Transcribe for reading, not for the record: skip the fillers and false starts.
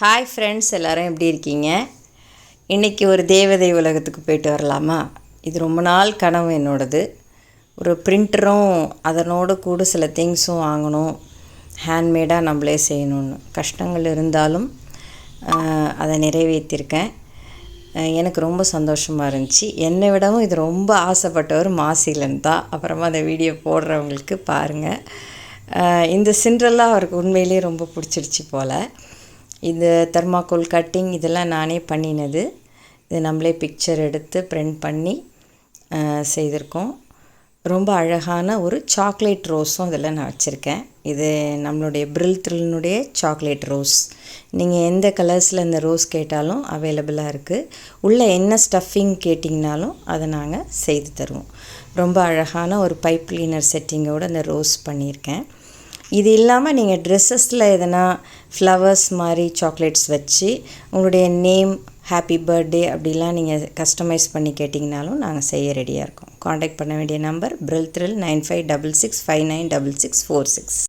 Hi friends, எல்லோரும் எப்படி இருக்கீங்க? இன்றைக்கி ஒரு தேவதை உலகத்துக்கு போயிட்டு வரலாமா? இது ரொம்ப நாள் கனவு என்னோடது. ஒரு பிரிண்டரும் அதனோட கூட சில திங்ஸும் வாங்கணும், ஹேண்ட்மேடாக நம்மளே செய்யணுன்னு. கஷ்டங்கள் இருந்தாலும் அதை நிறைவேற்றிருக்கேன். எனக்கு ரொம்ப சந்தோஷமாக இருந்துச்சு. என்னை விடவும் இது ரொம்ப ஆசைப்பட்டவர் மாசிலன் தான். அப்புறமா அந்த வீடியோ போடுறவங்களுக்கு பாருங்கள். இந்த சிண்ட்ரெல்லா அவருக்கு உண்மையிலேயே ரொம்ப பிடிச்சிருச்சு போல். இந்த தெர்மாக்கோல் கட்டிங் இதெல்லாம் நானே பண்ணினது. இது நம்மளே பிக்சர் எடுத்து பிரிண்ட் பண்ணி செய்திருக்கோம். ரொம்ப அழகான ஒரு சாக்லேட் ரோஸும் அதில் நான் வச்சுருக்கேன். இது நம்மளுடைய பிரில் த்ரில்னுடைய சாக்லேட் ரோஸ். நீங்கள் எந்த கலர்ஸில் இந்த ரோஸ் கேட்டாலும் அவைலபிளாக இருக்குது. உள்ளே என்ன ஸ்டஃபிங் கேட்டிங்கனாலும் அதை நாங்கள் செய்து தருவோம். ரொம்ப அழகான ஒரு பைப் கிளீனர் செட்டிங்கோடு அந்த ரோஸ் பண்ணியிருக்கேன். இது இல்லாமல் நீங்கள் ட்ரெஸ்ஸஸில் எதனா ஃப்ளவர்ஸ் மாதிரி சாக்லேட்ஸ் வச்சு உங்களுடைய நேம், ஹாப்பி பர்த்டே அப்படிலாம் நீங்கள் கஸ்டமைஸ் பண்ணி கேட்டிங்கனாலும் நாங்கள் செய்ய ரெடியாக இருக்கோம். காண்டாக்ட் பண்ண வேண்டிய நம்பர் BRILTHRIL 9566596646.